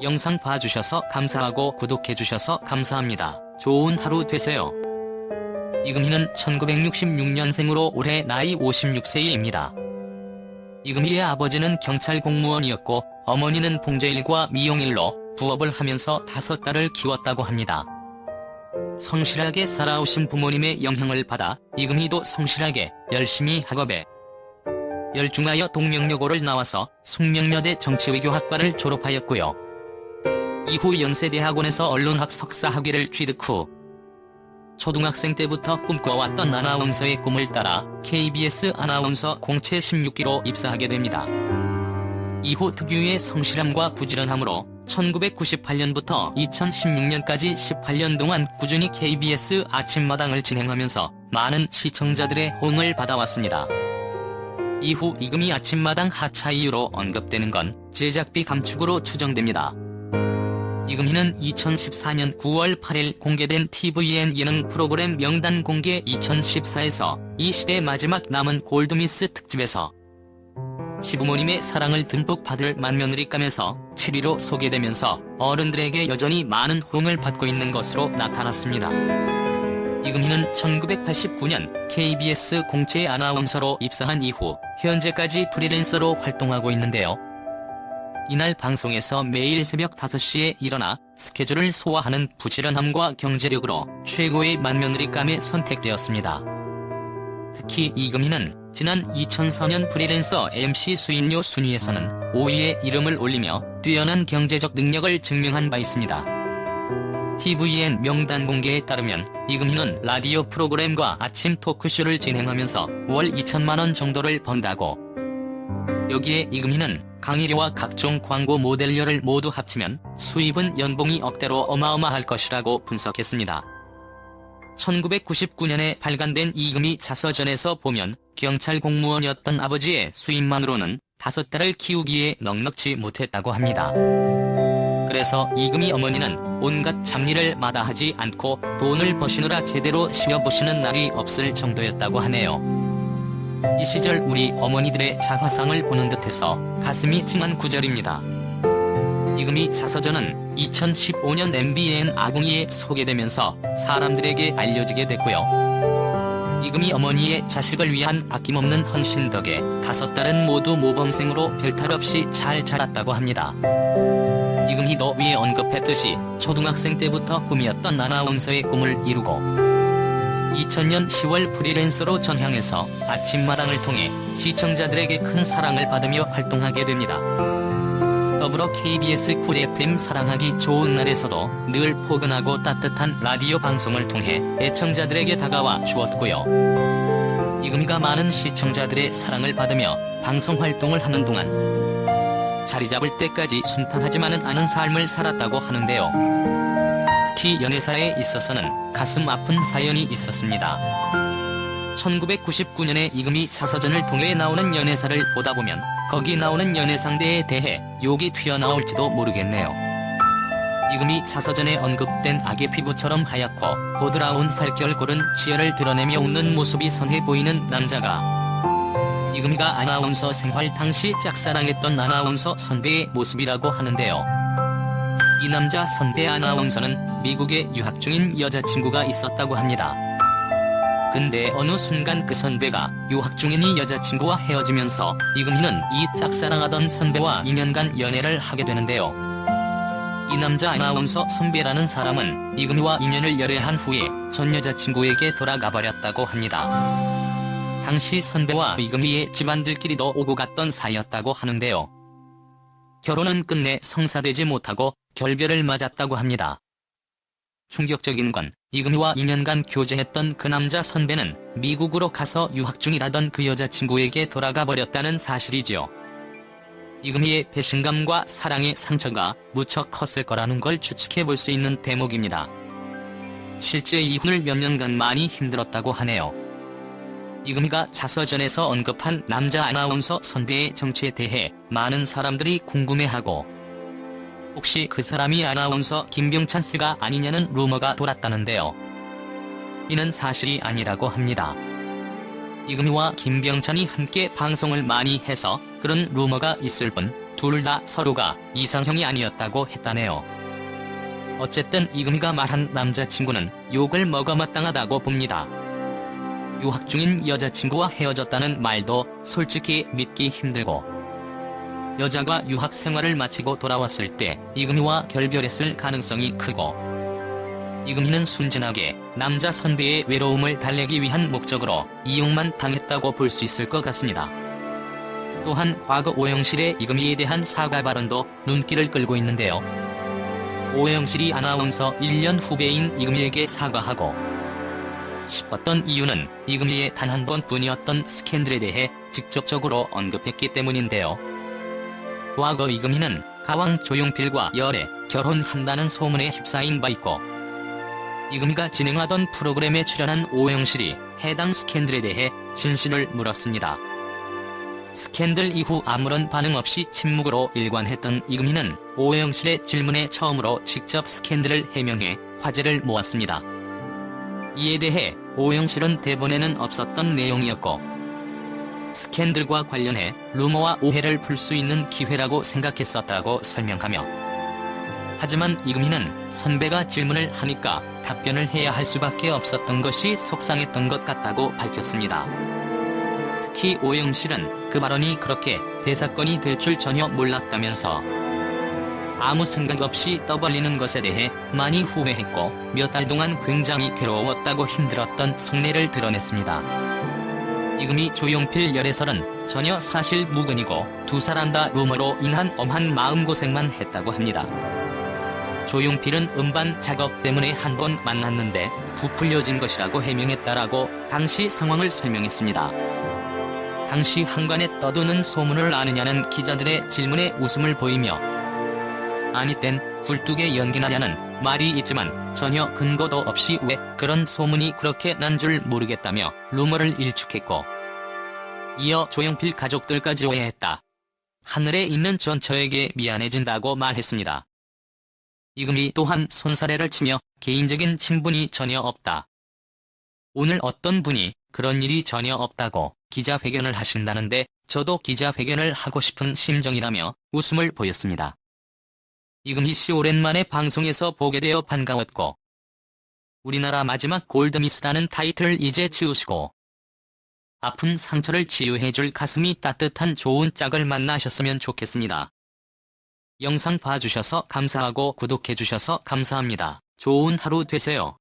영상 봐주셔서 감사하고 구독해주셔서 감사합니다. 좋은 하루 되세요. 이금희는 1966년생으로 올해 나이 56세입니다. 이금희의 아버지는 경찰 공무원이었고 어머니는 봉제일과 미용일로 부업을 하면서 5딸을 키웠다고 합니다. 성실하게 살아오신 부모님의 영향을 받아 이금희도 성실하게 열심히 학업에 열중하여 동명여고를 나와서 숙명여대 정치외교학과를 졸업하였고요. 이후 연세대학원에서 언론학 석사학위를 취득 후 초등학생 때부터 꿈꿔왔던 아나운서의 꿈을 따라 KBS 아나운서 공채 16기로 입사하게 됩니다. 이후 특유의 성실함과 부지런함으로 1998년부터 2016년까지 18년 동안 꾸준히 KBS 아침마당을 진행하면서 많은 시청자들의 호응을 받아왔습니다. 이후 이금희 아침마당 하차 이유로 언급되는 건 제작비 감축으로 추정됩니다. 이금희는 2014년 9월 8일 공개된 tvN 예능 프로그램 명단 공개 2014에서 이 시대 마지막 남은 골드미스 특집에서 시부모님의 사랑을 듬뿍 받을 맏며느리감에서 7위로 소개되면서 어른들에게 여전히 많은 호응을 받고 있는 것으로 나타났습니다. 이금희는 1989년 KBS 공채 아나운서로 입사한 이후 현재까지 프리랜서로 활동하고 있는데요. 이날 방송에서 매일 새벽 5시에 일어나 스케줄을 소화하는 부지런함과 경제력으로 최고의 맏며느리감에 선택되었습니다. 특히 이금희는 지난 2004년 프리랜서 MC 수입료 순위에서는 5위에 이름을 올리며 뛰어난 경제적 능력을 증명한 바 있습니다. tvN 명단 공개에 따르면 이금희는 라디오 프로그램과 아침 토크쇼를 진행하면서 월 2천만 원 정도를 번다고. 여기에 이금희는 강의료와 각종 광고 모델료를 모두 합치면 수입은 연봉이 억대로 어마어마할 것이라고 분석했습니다. 1999년에 발간된 이금희 자서전에서 보면 경찰 공무원이었던 아버지의 수입만으로는 5딸을 키우기에 넉넉지 못했다고 합니다. 그래서 이금희 어머니는 온갖 잡일을 마다하지 않고 돈을 버시느라 제대로 쉬어보시는 날이 없을 정도였다고 하네요. 이 시절 우리 어머니들의 자화상을 보는 듯해서 가슴이 찡한 구절입니다. 이금희 자서전은 2015년 MBN 아궁이에 소개되면서 사람들에게 알려지게 됐고요. 이금희 어머니의 자식을 위한 아낌없는 헌신 덕에 5딸은 모두 모범생으로 별탈 없이 잘 자랐다고 합니다. 이금희도 위에 언급했듯이 초등학생 때부터 꿈이었던 아나운서의 꿈을 이루고 2000년 10월 프리랜서로 전향해서 아침마당을 통해 시청자들에게 큰 사랑을 받으며 활동하게 됩니다. 더불어 KBS 쿨 FM 사랑하기 좋은 날에서도 늘 포근하고 따뜻한 라디오 방송을 통해 애청자들에게 다가와 주었고요. 이금희가 많은 시청자들의 사랑을 받으며 방송 활동을 하는 동안 자리 잡을 때까지 순탄하지만은 않은 삶을 살았다고 하는데요. 특히 연애사에 있어서는 가슴 아픈 사연이 있었습니다. 1999년에 이금희 자서전을 통해 나오는 연애사를 보다 보면 거기 나오는 연애상대에 대해 욕이 튀어나올지도 모르겠네요. 이금희 자서전에 언급된 아기 피부처럼 하얗고 보드라운 살결 고른 치열을 드러내며 웃는 모습이 선해 보이는 남자가 이금희가 아나운서 생활 당시 짝사랑했던 아나운서 선배의 모습이라고 하는데요. 이 남자 선배 아나운서는 미국에 유학 중인 여자친구가 있었다고 합니다. 근데 어느 순간 그 선배가 유학 중인 이 여자친구와 헤어지면서 이금희는 이 짝사랑하던 선배와 2년간 연애를 하게 되는데요. 이 남자 아나운서 선배라는 사람은 이금희와 인연을 열애한 후에 전 여자친구에게 돌아가 버렸다고 합니다. 당시 선배와 이금희의 집안들끼리도 오고 갔던 사이였다고 하는데요. 결혼은 끝내 성사되지 못하고 결별을 맞았다고 합니다. 충격적인 건 이금희와 2년간 교제했던 그 남자 선배는 미국으로 가서 유학 중이라던 그 여자친구에게 돌아가 버렸다는 사실이지요. 이금희의 배신감과 사랑의 상처가 무척 컸을 거라는 걸 추측해 볼 수 있는 대목입니다. 실제 이혼을 몇 년간 많이 힘들었다고 하네요. 이금희가 자서전에서 언급한 남자 아나운서 선배의 정체에 대해 많은 사람들이 궁금해하고 혹시 그 사람이 아나운서 김병찬 씨가 아니냐는 루머가 돌았다는데요. 이는 사실이 아니라고 합니다. 이금희와 김병찬이 함께 방송을 많이 해서 그런 루머가 있을 뿐 둘 다 서로가 이상형이 아니었다고 했다네요. 어쨌든 이금희가 말한 남자친구는 욕을 먹어 마땅하다고 봅니다. 유학 중인 여자친구와 헤어졌다는 말도 솔직히 믿기 힘들고, 여자가 유학 생활을 마치고 돌아왔을 때 이금희와 결별했을 가능성이 크고, 이금희는 순진하게 남자 선배의 외로움을 달래기 위한 목적으로 이용만 당했다고 볼 수 있을 것 같습니다. 또한 과거 오영실의 이금희에 대한 사과 발언도 눈길을 끌고 있는데요. 오영실이 아나운서 1년 후배인 이금희에게 사과하고 싶었던 이유는 이금희의 단 한 번뿐이었던 스캔들에 대해 직접적으로 언급했기 때문인데요. 과거 이금희는 가왕 조용필과 열애, 결혼한다는 소문에 휩싸인 바 있고, 이금희가 진행하던 프로그램에 출연한 오영실이 해당 스캔들에 대해 진실을 물었습니다. 스캔들 이후 아무런 반응 없이 침묵으로 일관했던 이금희는 오영실의 질문에 처음으로 직접 스캔들을 해명해 화제를 모았습니다. 이에 대해 오영실은 대본에는 없었던 내용이었고, 스캔들과 관련해 루머와 오해를 풀 수 있는 기회라고 생각했었다고 설명하며, 하지만 이금희는 선배가 질문을 하니까 답변을 해야 할 수밖에 없었던 것이 속상했던 것 같다고 밝혔습니다. 특히 오영실은 그 발언이 그렇게 대사건이 될 줄 전혀 몰랐다면서 아무 생각 없이 떠벌리는 것에 대해 많이 후회했고 몇 달 동안 굉장히 괴로웠다고 힘들었던 속내를 드러냈습니다. 이금희 조용필 열애설은 전혀 사실 무근이고 두 사람 다 루머로 인한 엄한 마음고생만 했다고 합니다. 조용필은 음반 작업 때문에 한 번 만났는데 부풀려진 것이라고 해명했다라고 당시 상황을 설명했습니다. 당시 한간에 떠도는 소문을 아느냐는 기자들의 질문에 웃음을 보이며, 아니 땐 굴뚝에 연기나냐는 말이 있지만 전혀 근거도 없이 왜 그런 소문이 그렇게 난 줄 모르겠다며 루머를 일축했고, 이어 조용필 가족들까지 오해했다. 하늘에 있는 전처에게 미안해진다고 말했습니다. 이금희 또한 손사래를 치며 개인적인 친분이 전혀 없다. 오늘 어떤 분이 그런 일이 전혀 없다고 기자회견을 하신다는데 저도 기자회견을 하고 싶은 심정이라며 웃음을 보였습니다. 이금희 씨 오랜만에 방송에서 보게 되어 반가웠고, 우리나라 마지막 골드미스라는 타이틀을 이제 지우시고 아픈 상처를 치유해줄 가슴이 따뜻한 좋은 짝을 만나셨으면 좋겠습니다. 영상 봐주셔서 감사하고 구독해주셔서 감사합니다. 좋은 하루 되세요.